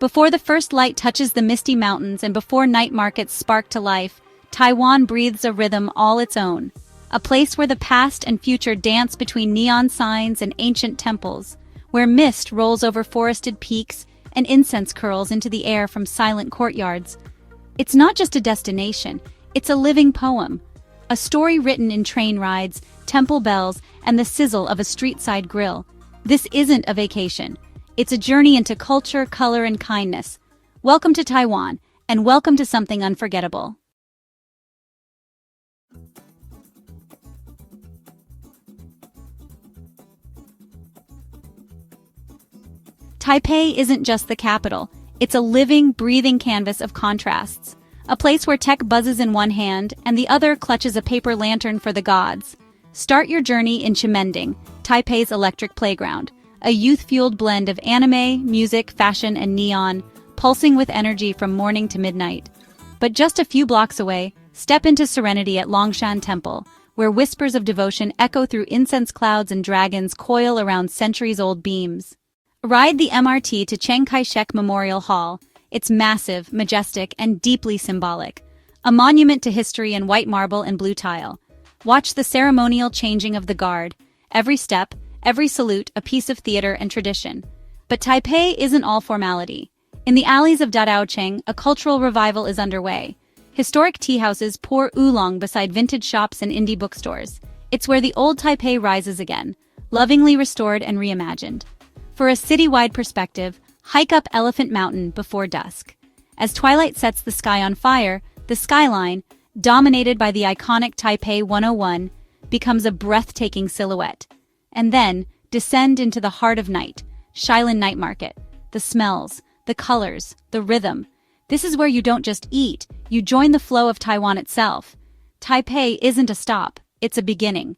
Before the first light touches the misty mountains and before night markets spark to life, Taiwan breathes a rhythm all its own. A place where the past and future dance between neon signs and ancient temples, where mist rolls over forested peaks and incense curls into the air from silent courtyards. It's not just a destination, it's a living poem. A story written in train rides, temple bells, and the sizzle of a street-side grill. This isn't a vacation. It's a journey into culture, color, and kindness. Welcome to Taiwan, and welcome to something unforgettable. Taipei isn't just the capital. It's a living, breathing canvas of contrasts. A place where tech buzzes in one hand and the other clutches a paper lantern for the gods. Start your journey in Chimending, Taipei's electric playground. A youth-fueled blend of anime, music, fashion, and neon, pulsing with energy from morning to midnight. But just a few blocks away, step into serenity at Longshan Temple, where whispers of devotion echo through incense clouds and dragons coil around centuries-old beams. Ride the MRT to Chiang Kai-shek Memorial Hall. It's massive, majestic, and deeply symbolic. A monument to history in white marble and blue tile. Watch the ceremonial changing of the guard. Every step, every salute, a piece of theater and tradition. But Taipei isn't all formality. In the alleys of Dadaocheng, a cultural revival is underway. Historic tea houses pour oolong beside vintage shops and indie bookstores. It's where the old Taipei rises again, lovingly restored and reimagined. For a citywide perspective, hike up Elephant Mountain before dusk. As twilight sets the sky on fire, the skyline, dominated by the iconic Taipei 101, becomes a breathtaking silhouette. And then, descend into the heart of night, Shilin Night Market. The smells, the colors, the rhythm. This is where you don't just eat, you join the flow of Taiwan itself. Taipei isn't a stop, it's a beginning.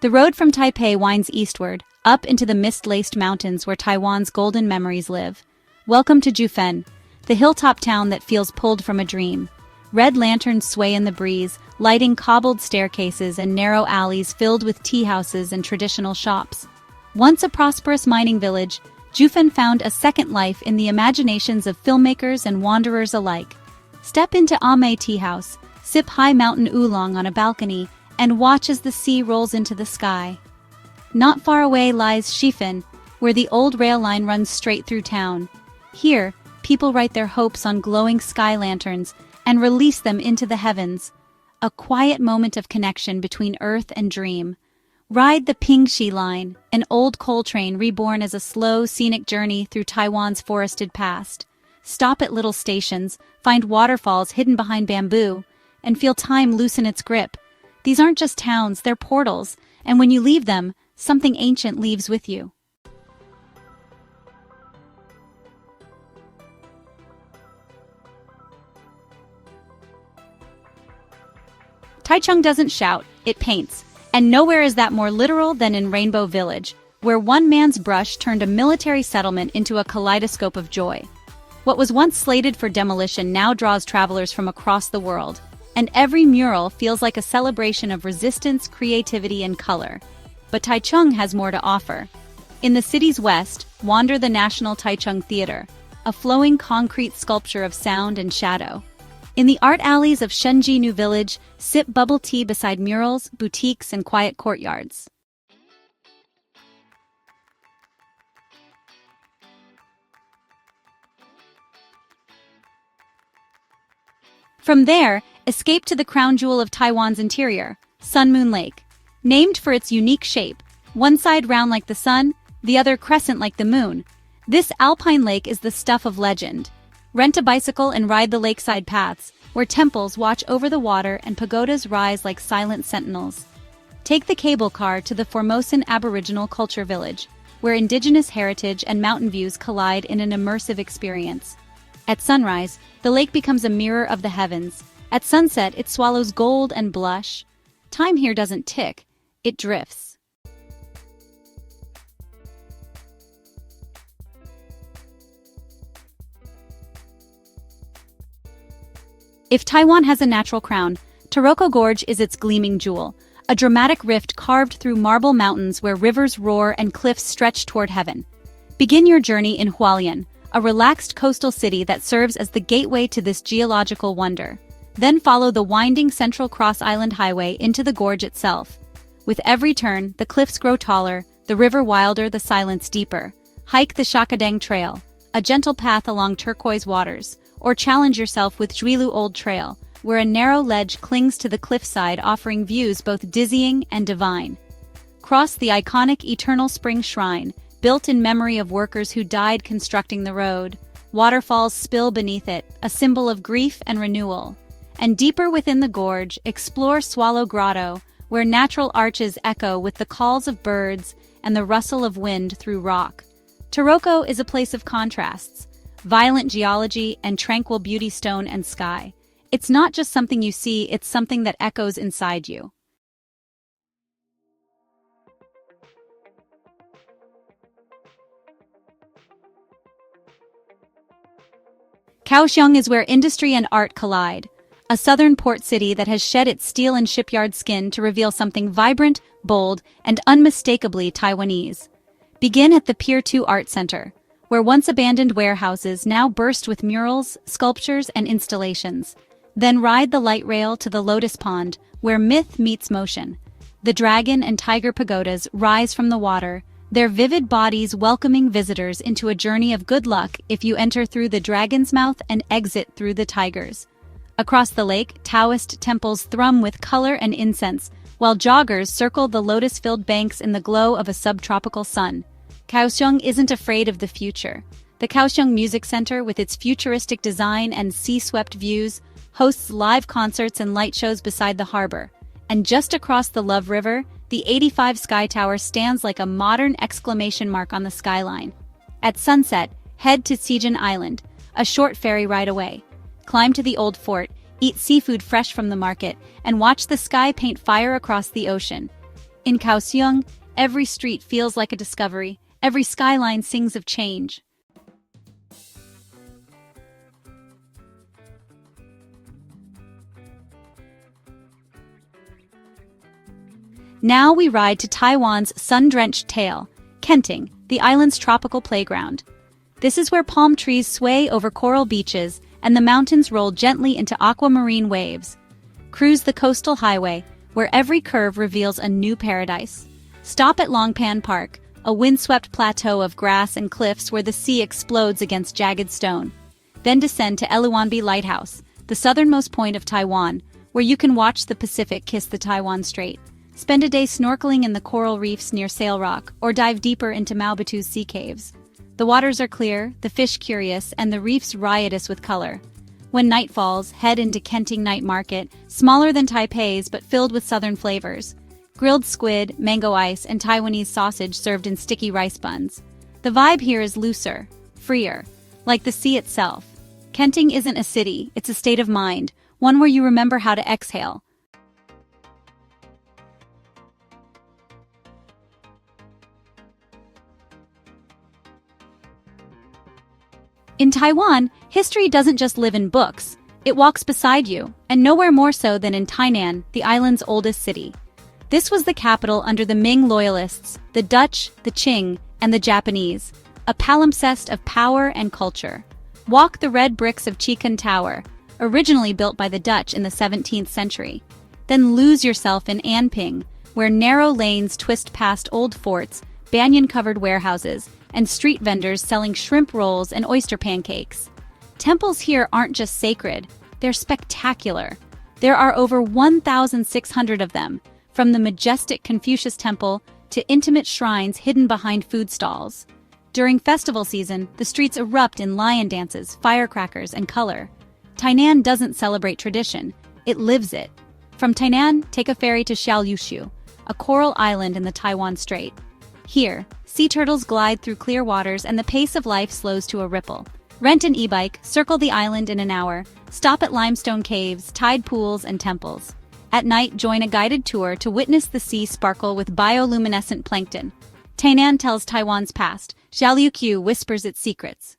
The road from Taipei winds eastward, up into the mist-laced mountains where Taiwan's golden memories live. Welcome to Jufen, the hilltop town that feels pulled from a dream. Red lanterns sway in the breeze, lighting cobbled staircases and narrow alleys filled with tea houses and traditional shops. Once a prosperous mining village, Jufen found a second life in the imaginations of filmmakers and wanderers alike. Step into Ame Tea House, sip high mountain oolong on a balcony, and watch as the sea rolls into the sky. Not far away lies Shifen, where the old rail line runs straight through town. Here, people write their hopes on glowing sky lanterns and release them into the heavens. A quiet moment of connection between earth and dream. Ride the Pingxi Line, an old coal train reborn as a slow, scenic journey through Taiwan's forested past. Stop at little stations, find waterfalls hidden behind bamboo, and feel time loosen its grip. These aren't just towns, they're portals, and when you leave them, something ancient leaves with you. Taichung doesn't shout, it paints, and nowhere is that more literal than in Rainbow Village, where one man's brush turned a military settlement into a kaleidoscope of joy. What was once slated for demolition now draws travelers from across the world, and every mural feels like a celebration of resistance, creativity, and color. But Taichung has more to offer. In the city's west, wander the National Taichung Theater, a flowing concrete sculpture of sound and shadow. In the art alleys of Shenji New Village, sip bubble tea beside murals, boutiques, and quiet courtyards. From there, escape to the crown jewel of Taiwan's interior, Sun Moon Lake. Named for its unique shape, one side round like the sun, the other crescent like the moon. This alpine lake is the stuff of legend. Rent a bicycle and ride the lakeside paths, where temples watch over the water and pagodas rise like silent sentinels. Take the cable car to the Formosan Aboriginal Culture Village, where indigenous heritage and mountain views collide in an immersive experience. At sunrise, the lake becomes a mirror of the heavens. At sunset, it swallows gold and blush. Time here doesn't tick, it drifts. If Taiwan has a natural crown, Taroko Gorge is its gleaming jewel, a dramatic rift carved through marble mountains where rivers roar and cliffs stretch toward heaven. Begin your journey in Hualien, a relaxed coastal city that serves as the gateway to this geological wonder. Then follow the winding Central Cross Island Highway into the gorge itself. With every turn, the cliffs grow taller, the river wilder, the silence deeper. Hike the Shakadang Trail, a gentle path along turquoise waters, or challenge yourself with Juilu Old Trail, where a narrow ledge clings to the cliffside offering views both dizzying and divine. Cross the iconic Eternal Spring Shrine, built in memory of workers who died constructing the road. Waterfalls spill beneath it, a symbol of grief and renewal. And deeper within the gorge, explore Swallow Grotto, where natural arches echo with the calls of birds and the rustle of wind through rock. Taroko is a place of contrasts, violent geology and tranquil beauty, stone and sky. It's not just something you see, it's something that echoes inside you. Kaohsiung is where industry and art collide, a southern port city that has shed its steel and shipyard skin to reveal something vibrant, bold, and unmistakably Taiwanese. Begin at the Pier 2 Art Center, where once abandoned warehouses now burst with murals, sculptures, and installations. Then ride the light rail to the Lotus Pond, where myth meets motion. The dragon and tiger pagodas rise from the water, their vivid bodies welcoming visitors into a journey of good luck if you enter through the dragon's mouth and exit through the tigers. Across the lake, Taoist temples thrum with color and incense, while joggers circle the lotus-filled banks in the glow of a subtropical sun. Kaohsiung isn't afraid of the future. The Kaohsiung Music Center, with its futuristic design and sea-swept views, hosts live concerts and light shows beside the harbor. And just across the Love River, the 85 Sky Tower stands like a modern exclamation mark on the skyline. At sunset, head to Sijin Island, a short ferry ride away. Climb to the old fort, eat seafood fresh from the market, and watch the sky paint fire across the ocean. In Kaohsiung, every street feels like a discovery, every skyline sings of change. Now we ride to Taiwan's sun-drenched tail, Kenting, the island's tropical playground. This is where palm trees sway over coral beaches and the mountains roll gently into aquamarine waves. Cruise the coastal highway, where every curve reveals a new paradise. Stop at Longpan Park, a windswept plateau of grass and cliffs where the sea explodes against jagged stone. Then descend to Eluanbi Lighthouse, the southernmost point of Taiwan, where you can watch the Pacific kiss the Taiwan Strait. Spend a day snorkeling in the coral reefs near Sail Rock, or dive deeper into Maobatu's sea caves. The waters are clear, the fish curious, and the reefs riotous with color. When night falls, head into Kenting Night Market, smaller than Taipei's but filled with southern flavors. Grilled squid, mango ice, and Taiwanese sausage served in sticky rice buns. The vibe here is looser, freer, like the sea itself. Kenting isn't a city, it's a state of mind, one where you remember how to exhale. In Taiwan, history doesn't just live in books, it walks beside you, and nowhere more so than in Tainan, the island's oldest city. This was the capital under the Ming loyalists, the Dutch, the Qing, and the Japanese, a palimpsest of power and culture. Walk the red bricks of Chichen Tower, originally built by the Dutch in the 17th century. Then lose yourself in Anping, where narrow lanes twist past old forts, banyan-covered warehouses, and street vendors selling shrimp rolls and oyster pancakes. Temples here aren't just sacred, they're spectacular. There are over 1,600 of them, from the majestic Confucius Temple to intimate shrines hidden behind food stalls. During festival season, the streets erupt in lion dances, firecrackers, and color. Tainan doesn't celebrate tradition, it lives it. From Tainan, take a ferry to Xiaoyushu, a coral island in the Taiwan Strait. Here, sea turtles glide through clear waters and the pace of life slows to a ripple. Rent an e-bike, circle the island in an hour, stop at limestone caves, tide pools, and temples. At night, join a guided tour to witness the sea sparkle with bioluminescent plankton. Tainan tells Taiwan's past, Xiaoliuqiu whispers its secrets.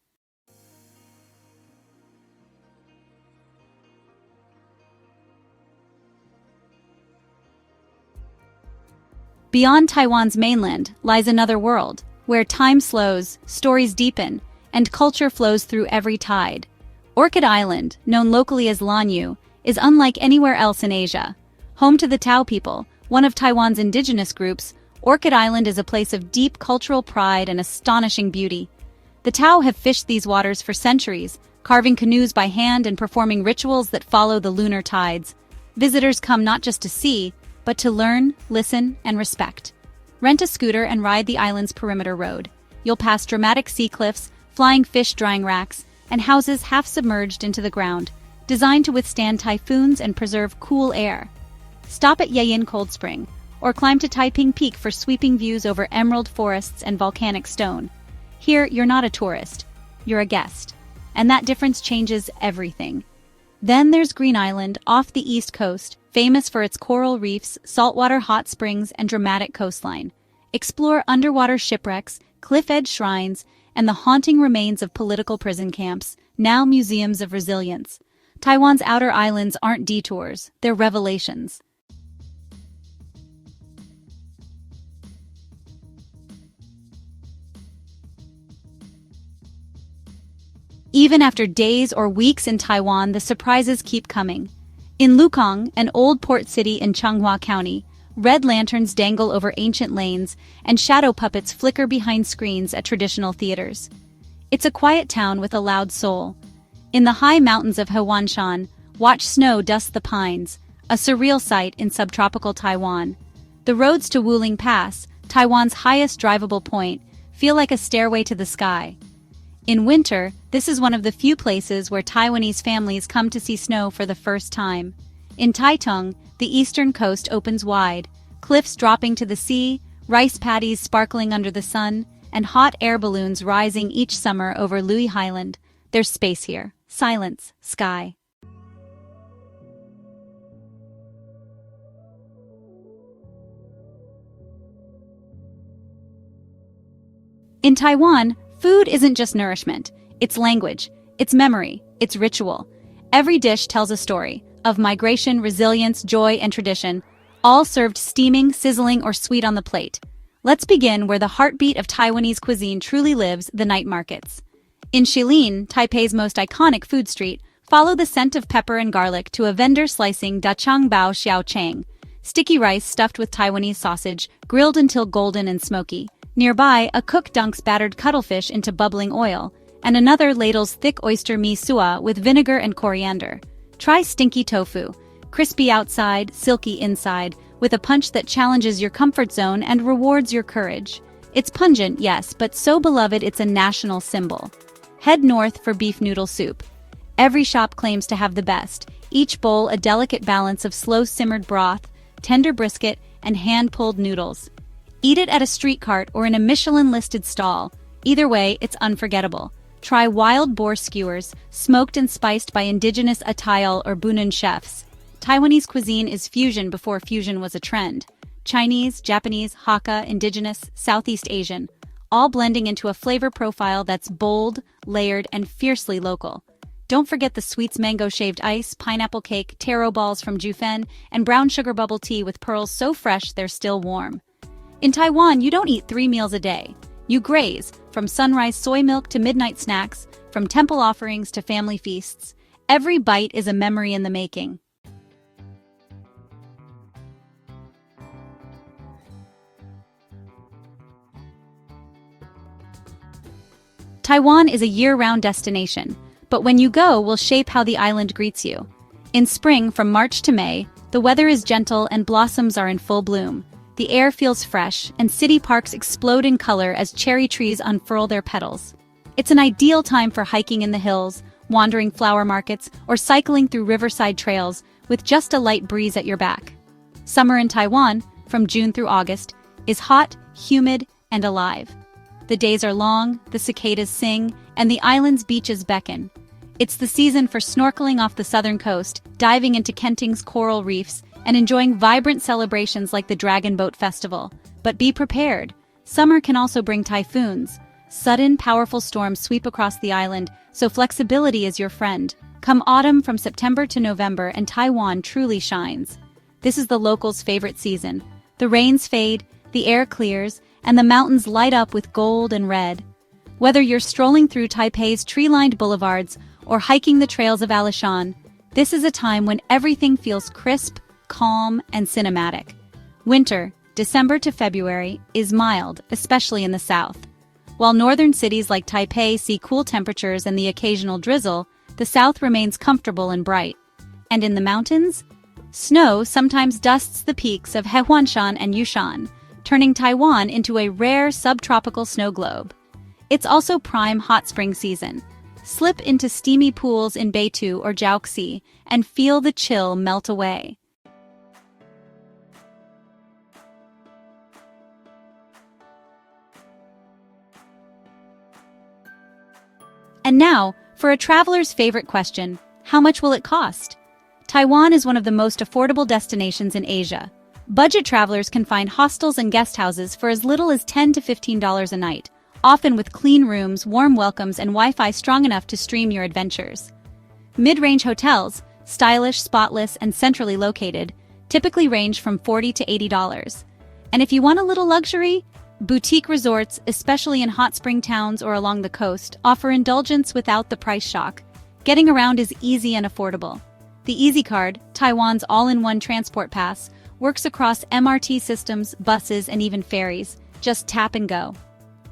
Beyond Taiwan's mainland lies another world, where time slows, stories deepen, and culture flows through every tide. Orchid Island, known locally as Lanyu, is unlike anywhere else in Asia. Home to the Tao people, one of Taiwan's indigenous groups, Orchid Island is a place of deep cultural pride and astonishing beauty. The Tao have fished these waters for centuries, carving canoes by hand and performing rituals that follow the lunar tides. Visitors come not just to see, but to learn, listen, and respect. Rent a scooter and ride the island's perimeter road. You'll pass dramatic sea cliffs, flying fish drying racks, and houses half submerged into the ground, designed to withstand typhoons and preserve cool air. Stop at Yayin Cold Spring, or climb to Taipei Peak for sweeping views over emerald forests and volcanic stone. Here, you're not a tourist, you're a guest. And that difference changes everything. Then there's Green Island, off the east coast, famous for its coral reefs, saltwater hot springs, and dramatic coastline. Explore underwater shipwrecks, cliff-edge shrines, and the haunting remains of political prison camps, now museums of resilience. Taiwan's outer islands aren't detours, they're revelations. Even after days or weeks in Taiwan, the surprises keep coming. In Lukang, an old port city in Changhua County, red lanterns dangle over ancient lanes, and shadow puppets flicker behind screens at traditional theaters. It's a quiet town with a loud soul. In the high mountains of Hewanshan, watch snow dust the pines, a surreal sight in subtropical Taiwan. The roads to Wuling Pass, Taiwan's highest drivable point, feel like a stairway to the sky. In winter, this is one of the few places where Taiwanese families come to see snow for the first time. In Taitung, the eastern coast opens wide, cliffs dropping to the sea, rice paddies sparkling under the sun, and hot air balloons rising each summer over Lui Highland. There's space here. Silence, sky. In Taiwan, food isn't just nourishment, it's language, it's memory, it's ritual. Every dish tells a story of migration, resilience, joy, and tradition, all served steaming, sizzling, or sweet on the plate. Let's begin where the heartbeat of Taiwanese cuisine truly lives, the night markets. In Shilin, Taipei's most iconic food street, follow the scent of pepper and garlic to a vendor slicing dachang bao xiao chang, sticky rice stuffed with Taiwanese sausage, grilled until golden and smoky. Nearby, a cook dunks battered cuttlefish into bubbling oil, and another ladles thick oyster mi sua with vinegar and coriander. Try stinky tofu, crispy outside, silky inside, with a punch that challenges your comfort zone and rewards your courage. It's pungent, yes, but so beloved it's a national symbol. Head north for beef noodle soup. Every shop claims to have the best, each bowl a delicate balance of slow-simmered broth, tender brisket, and hand-pulled noodles. Eat it at a street cart or in a Michelin-listed stall. Either way, it's unforgettable. Try wild boar skewers, smoked and spiced by indigenous Atayal or Bunun chefs. Taiwanese cuisine is fusion before fusion was a trend. Chinese, Japanese, Hakka, indigenous, Southeast Asian, all blending into a flavor profile that's bold, layered, and fiercely local. Don't forget the sweets mango shaved ice, pineapple cake, taro balls from Jufen, and brown sugar bubble tea with pearls so fresh they're still warm. In Taiwan, you don't eat 3 meals a day. You graze, from sunrise soy milk to midnight snacks, from temple offerings to family feasts. Every bite is a memory in the making. Taiwan is a year-round destination, but when you go, will shape how the island greets you. In spring, from March to May, the weather is gentle and blossoms are in full bloom. The air feels fresh, and city parks explode in color as cherry trees unfurl their petals. It's an ideal time for hiking in the hills, wandering flower markets, or cycling through riverside trails with just a light breeze at your back. Summer in Taiwan, from June through August, is hot, humid, and alive. The days are long, the cicadas sing, and the island's beaches beckon. It's the season for snorkeling off the southern coast, diving into Kenting's coral reefs, and enjoying vibrant celebrations like the Dragon Boat Festival. But be prepared. Summer can also bring typhoons. Sudden, powerful storms sweep across the island, so flexibility is your friend. Come autumn from September to November, and Taiwan truly shines. This is the locals' favorite season. The rains fade, The air clears, and the mountains light up with gold and red. Whether you're strolling through Taipei's tree-lined boulevards or hiking the trails of Alishan, this is a time when everything feels crisp, calm, and cinematic. Winter, December to February, is mild, especially in the south. While northern cities like Taipei see cool temperatures and the occasional drizzle, the south remains comfortable and bright. And in the mountains, snow sometimes dusts the peaks of Hehuanshan and Yushan, turning Taiwan into a rare subtropical snow globe. It's also prime hot spring season. Slip into steamy pools in Beitou or Jiaoxi and feel the chill melt away. And now, for a traveler's favorite question, how much will it cost? Taiwan is one of the most affordable destinations in Asia. Budget travelers can find hostels and guest houses for as little as $10 to $15 a night, often with clean rooms, warm welcomes, and Wi-Fi strong enough to stream your adventures. Mid-range hotels, stylish, spotless, and centrally located, typically range from $40 to $80. And if you want a little luxury, boutique resorts, especially in hot spring towns or along the coast, offer indulgence without the price shock. Getting around is easy and affordable. The Easy Card, Taiwan's all-in-one transport pass, works across MRT systems, buses, and even ferries. Just tap and go.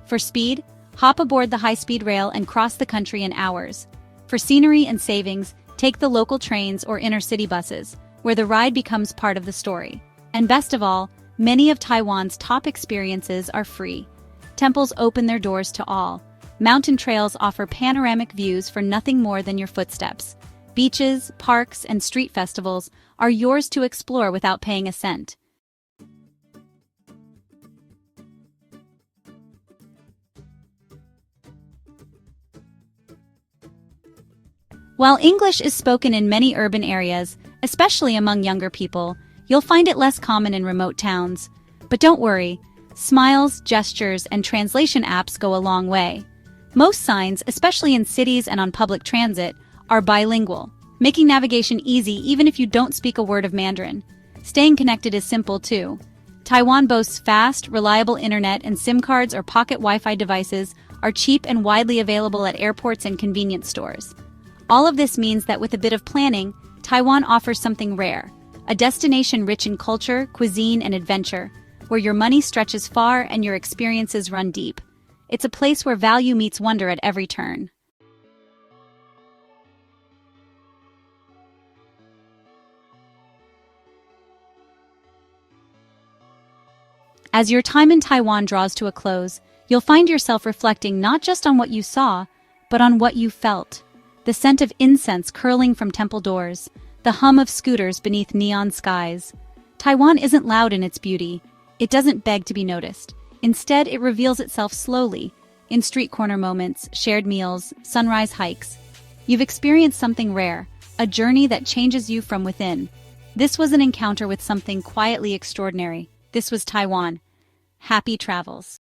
For speed, hop aboard the high-speed rail and cross the country in hours. For scenery and savings, take the local trains or inner-city buses, where the ride becomes part of the story. And best of all, many of Taiwan's top experiences are free. Temples open their doors to all. Mountain trails offer panoramic views for nothing more than your footsteps. Beaches, parks, and street festivals are yours to explore without paying a cent. While English is spoken in many urban areas, especially among younger people, you'll find it less common in remote towns. But don't worry, smiles, gestures, and translation apps go a long way. Most signs, especially in cities and on public transit, are bilingual, making navigation easy even if you don't speak a word of Mandarin. Staying connected is simple too. Taiwan boasts fast, reliable internet, and SIM cards or pocket Wi-Fi devices are cheap and widely available at airports and convenience stores. All of this means that with a bit of planning, Taiwan offers something rare, a destination rich in culture, cuisine, and adventure, where your money stretches far and your experiences run deep. It's a place where value meets wonder at every turn. As your time in Taiwan draws to a close, you'll find yourself reflecting not just on what you saw, but on what you felt. The scent of incense curling from temple doors, the hum of scooters beneath neon skies. Taiwan isn't loud in its beauty. It doesn't beg to be noticed. Instead, it reveals itself slowly, in street corner moments, shared meals, sunrise hikes. You've experienced something rare, a journey that changes you from within. This was an encounter with something quietly extraordinary. This was Taiwan. Happy travels.